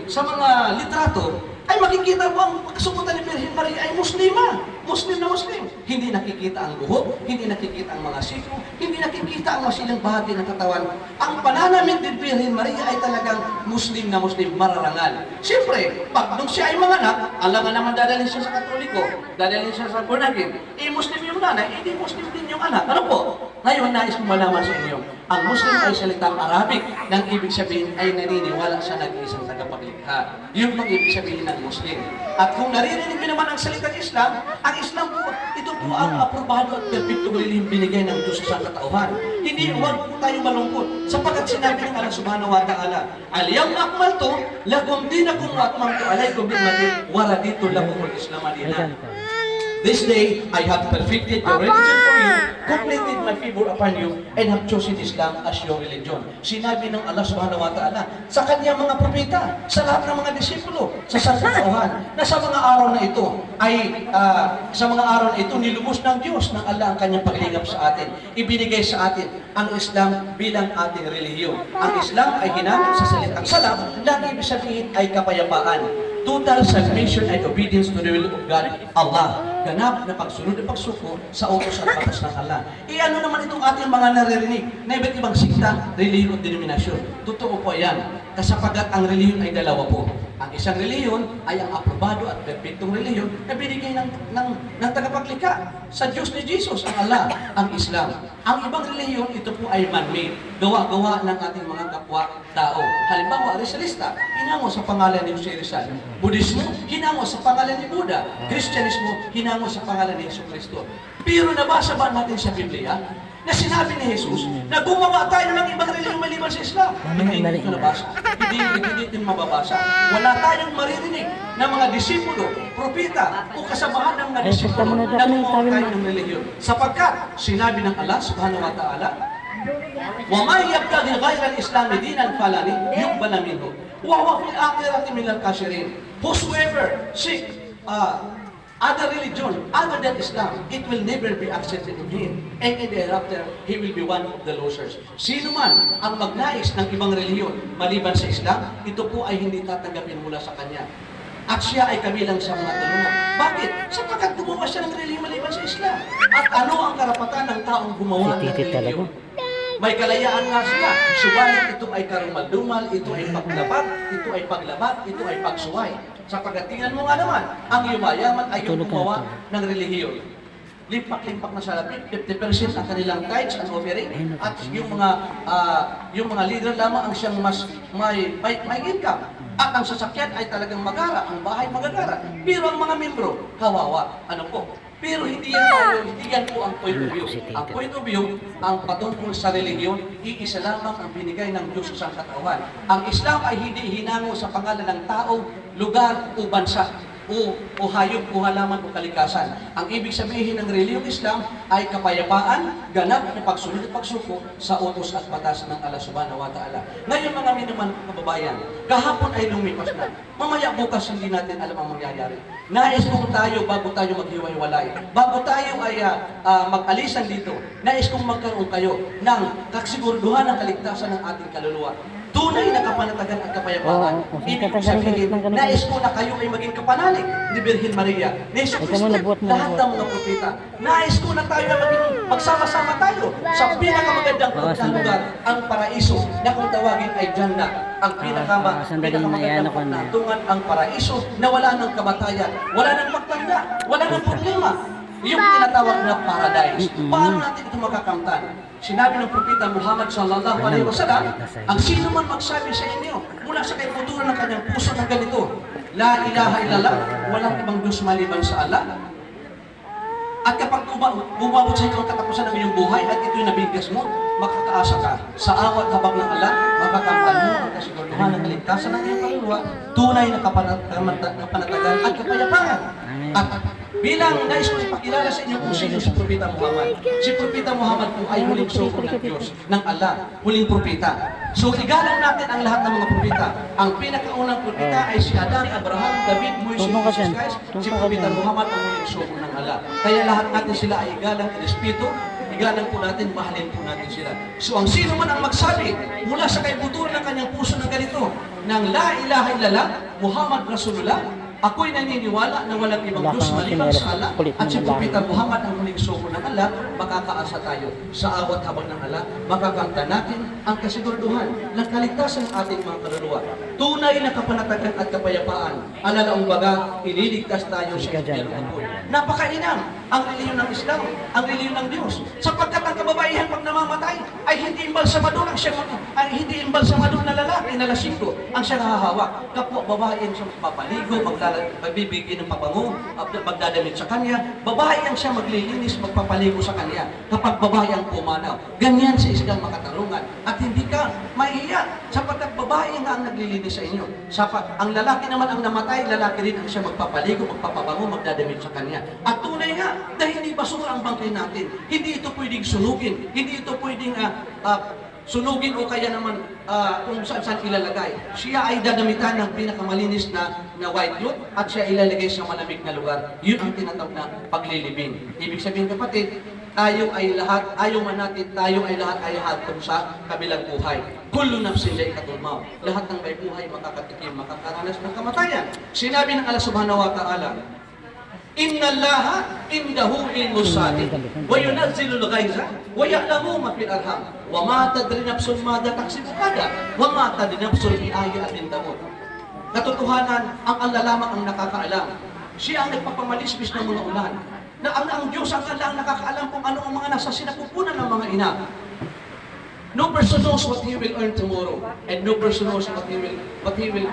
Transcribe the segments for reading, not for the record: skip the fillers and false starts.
sa mga litrato, ay makikita mo ang kasubutan ni Birhen Maria ay Muslima. Muslim na Muslim. Hindi nakikita ang buhok, hindi nakikita ang mga siko, hindi nakikita ang masilang bahagi ng katawan. Ang pananamit ni Birhen Maria ay talagang Muslim na Muslim, mararangal. Siyempre, pag nung siya ay manganak, alam nga naman dadalhin siya sa Katoliko, dadalhin siya sa born again, Muslim yung nanay, hindi Muslim din yung anak. Ano po? Ngayon, nais kong malaman sa inyo, ang Muslim ay salitang Arabic, nang ibig sabihin ay naniniwala sa nag-iisang tagapaglikha. Yun ang ibig sabihin ng Muslim. At kung naririnig mo naman ang salitang Islam, ang Islam po, ito po ang aprobado at perfectong relihiyong binigay ng Diyos sa katauhan. Hindi, huwag po tayo malungkot. Sapagkat sinabi ng Allah subhanahu wa ta'ala, Al-yawma akmaltu lakum dinakum wa atmamtu alaykum ni'mati wa raditu lakum al-Islam dinan. This day, I have perfected your religion for you, completed my favor upon you, and have chosen Islam as your religion. Sinabi ng Allah subhanahu wa ta'ala sa kanyang mga propeta, sa lahat ng mga disipulo, sa sangkatauhan, na sa mga araw na ito nilubos ng Diyos ng Allah ang kanyang paglingap sa atin. Ibinigay sa atin ang Islam bilang ating relihiyon. Ang Islam ay hinango sa salitang salam, na ibig sabihin ay kapayapaan. Total submission and obedience to the will of God, Allah. Ganap na pagsunod at pagsuko sa utos at batas ng Allah. Ano naman itong ating mga naririnig na iba't ibang sikta, relihiyon at denominasyon? Totoo po yan. Kasapagat ang relihiyon ay dalawa po. Ang isang relihiyon ay ang aprobado at perfectong relihiyon na binigay ng tagapaglikha sa Diyos ni Jesus, ang Allah, ang Islam. Ang ibang relihiyon, ito po ay man-made, gawa-gawa ng ating mga kapwa-tao. Halimbawa, Rizalista, hinango sa pangalan ni Jose Rizal. Budismo, hinango sa pangalan ni Buddha. Kristyanismo, hinango sa pangalan ni Jesucristo. Pero nabasa ba natin sa Biblia na sinabi ni Jesus na gumawa tayo ng ibang relihiyong maliban sa Islam? Hindi ito nabasa. Hindi ito mababasa. Wala tayong maririnig na mga disipulo, propeta, o kasabahan ng mga disipulo na gumawa tayo ng relihiyon. Sapagkat sinabi ng Allah subhanahu wa ta'ala, وَمَنْ يَبْتَغِي غَيْرَ الْإِسْلَامِ دِينًا فَلَنِ يُقْبَلَ مِنْهُ وَهُوَ فِي الْآخِرَةِ مِنَ الْخَاسِرِينَ. Whosoever seek other religion other than Islam, it will never be accepted in him. And in the hereafter, he will be one of the losers. Sino man ang magnais ng ibang relihiyon maliban sa Islam, ito po ay hindi tatanggapin mula sa kanya. At siya ay kabilang sa mga talunan. Bakit? Sapagkat gumawa siya ng relihiyon maliban sa Islam. At ano ang karapatan ng taong gumawa ng relihiyon? May kalayaan nga sila. Subalit ito ay karumal-dumal, ito ay paglabat, ito ay paglabat, ito ay pagsuway. Sapagkat tingnan mo nga naman, ang yumayaman ay yung gumawa ng relihiyon. Limpak-limpak na sa lapit, 50% ang kanilang tithes and offering, at yung mga leader lamang ang siyang mas may income. At ang sasakyan ay talagang magara, ang bahay magagara. Pero ang mga membro, kawawa. Ano po? Pero hindi yan po ang point of view. Ang point of view, ang patungkol sa relihiyon, iisa lamang ang binigay ng Diyos sa katauhan. Ang Islam ay hindi hinango sa pangalan ng tao, lugar o bansa, o hayop o halaman o kalikasan. Ang ibig sabihin ng relihiyong Islam ay kapayapaan, ganap na pagsunod at pagsuko sa utos at batas ng Allah subhanahu wa ta'ala. Ngayon mga minuman kababayan, kahapon ay lumipas na. Mamaya bukas hindi natin alam ang mangyayari. Nais kong tayo bago tayo maghiwa-hiwalay, bago tayo ay mag-alisan dito, nais kong magkaroon kayo ng kasiguraduhan ng kaligtasan ng ating kaluluwa. Tunay na kapanatagan at kapayapaan. Ibig sabihin, nais ko na kayo ay maging kapanalig ni Birhen Maria, ni Jesucristo, lahat ng mga propeta. Nais ko na tayo na maging magsama-sama tayo sa pinakamagandang lugar, ang paraiso, na kung tawagin ay Jannah, ang pinakamagandang pagnatungan, ang paraiso na wala ng kamatayan, wala ng magtanda, wala ng problema. Yung tinatawag na paradise. Paano natin ito makakamtan? Sinabi ng propeta Muhammad sallallahu alaihi wasallam, ang sino man magsabi sa inyo mula sa kaiputuran ng kanyang puso na ganito, La ilaha illallah, walang ibang Diyos maliban sa Allah. At kapag bumabot sa ikaw katapusan ng iyong buhay at ito'y nabigkas mo, makakaasa ka sa awat habag ng Allah, makakamtan mo ang kasiguraduhan ng kaligtasan ng iyong kaluluwa, tunay na kapanatagan at kapayapaan. At bilang nais ko ipakilala sa inyo kung sino si Propeta Muhammad. Si Propeta Muhammad po ay huling sugo ng Diyos, ng Allah, huling propeta. So igalang natin ang lahat ng mga propeta. Ang pinakaunang propeta ay si Adan, Abraham, David, Moises, Jesus Christ. Si Propeta Muhammad ang huling sugo ng Allah. Kaya lahat natin sila ay igalang in espiritu, igalang po natin, mahalin po natin sila. So ang sino man ang magsabi mula sa kaibuturan ng kanyang puso ng ganito, ng La ilaha illallah, Muhammad Rasulullah, ako'y naniniwala na walang ibang Diyos maliban sa Allah at si Propeta Muhammad ang huling sugo ng Allah, makakaasa tayo sa awat habang ng Allah, makakanta natin ang kasiguraduhan ng kaligtasan ng ating mga kaluluwa. Tunay na kapanatagan at kapayapaan, alalaong baga, ililigtas tayo sa impyerno. Napakainam ang reliyon ng Islam, ang reliyon ng Diyos, sapagkat ang kababaihan pag namamatay ay hindi imbalsamador ang siyang hindi imbalsamador na lalaki na lasingko ang siyang hahawak. Kapwa babae ang siyang papaligo, magbibigay ng pabango, magdadamit sa kanya, babae ang siya maglilinis, magpapaligo sa kanya. Kapag babae ang pumanaw, ganyan sa Islam makatarungan. At hindi ka maiiyak, sapagkat babae nga ang naglilinis sa inyo. Ang lalaki naman ang namatay, lalaki rin ang siya magpapaligo, magpapabango, magdadamit sa kanya. At tunay nga, dahil hindi basura ang bangkay natin, hindi ito pwedeng sunugin, hindi ito pwedeng sunugin o kaya naman kung saan ilalagay. Siya ay dadamitan ng pinakamalinis na white cloth at siya ilalagay sa malamig na lugar. Yun ang tinatawag na paglilibing. Ibig sabihin kapatid, tayo ay lahat, ayaw man natin, tayo ay lahat ay hatong sa kabilang buhay. Kullu nafsin dha'iqatul maut. Lahat ng may buhay makakatikim, makakaranas ng kamatayan. Sinabi ng Allah Subhanahu wa Ta'ala, Inna Allaha indahu ilmus sa'ati wa yunazzilul ghaiza wa ya'lamu ma fil arham wa ma tadri nafsun madza taksibu ghadan wa ma tadri nafsun bi ayyin tamut. Katotohanan, ang Allah lamang ang nakakaalam. Siya ang nagpapamalismis ng mga ulan. Ang Diyos ang Allah ang nakakaalam kung ano ang mga nasa sinapupunan ng mga ina. No person knows what he will earn tomorrow, and no person knows what he will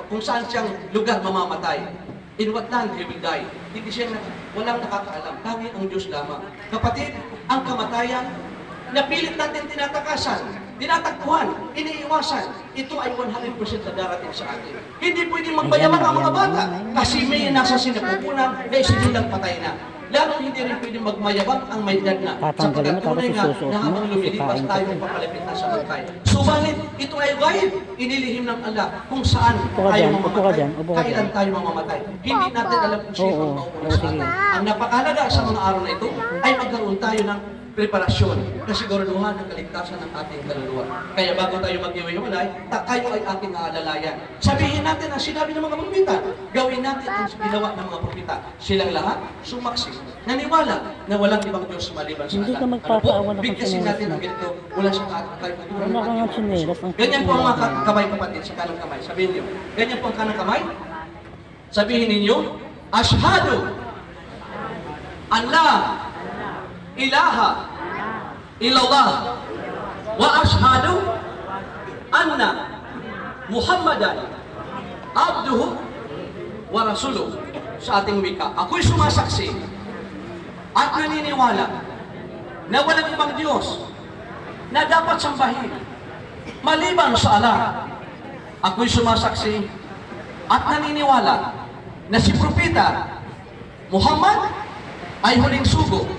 kung saan siyang lugar mamamatay. In what land he will die. Hindi siya walang nakakaalam. Tanging ang Diyos lamang. Kapatid, ang kamatayan, napilit natin tinatakasan, tinatakbuhan, iniiwasan. Ito ay 100% na darating sa atin. Hindi pwedeng magbayaman ang mga bata kasi may nasa sinapupunan na isinilang patay na. Lalo hindi rin pwedeng magmayabang ang may edad na. Sapagkat tunay nga na habang lumilipas tayo papalapit na sa bantay. Subalit, ito ay gayib. Inilihim ng Allah kung saan tayo mamamatay, kailan tayo mamamatay. Hindi natin alam kung sino ang mauna sa atin. Ang napakahalaga sa mga araw na ito ay magkaroon tayo ng preparasyon, kasiguraduhan ng kaligtasan ng ating kaluluwa. Kaya bago tayo mag-iwiwalay, tayo ay ating aalalayan. Sabihin natin ang sinabi ng mga propeta. Gawin natin ang ginawa ng mga propeta. Silang lahat sumaksi. Naniwala na walang ibang Diyos maliban sa Allah. Hindi ka magpapaawa ng Bigkasin natin ang ganito mula sa katuturan ng ating tsinelas. Ganyan po ang mga kamay kapatid sa kanang kamay. Sabihin niyo. Ganyan po ang kanang kamay. Sabihin ninyo, Ashhadu Allah ilaha illallah wa ashhadu anna Muhammadan abduhu wa rasuluh. Sa ating wika, ako'y sumasaksi at naniniwala na walang ibang Diyos na dapat sambahin maliban sa Allah. Ako'y sumasaksi at naniniwala na si Propeta Muhammad ay huling sugo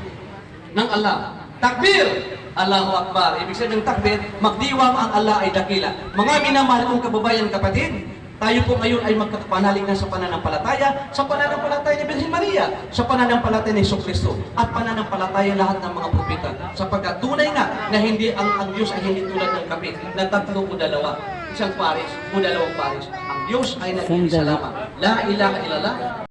ng Allah. Takbir! Allahu Akbar. Ibig sabihin ng takbir, magdiwang ang Allah ay dakila. Mga minamahal kong kababayan kapatid, tayo po ngayon ay magkakapanalig na sa pananampalataya ni Birhen Maria, sa pananampalataya ni Jesucristo, at pananampalataya lahat ng mga propeta. Sapagkat tunay nga na hindi ang Diyos ay hindi tulad ng kapit, na tatlo o dalawa, isang pares o dalawang pares. Ang Diyos ay nag-iisa lamang. La ilaha illallah.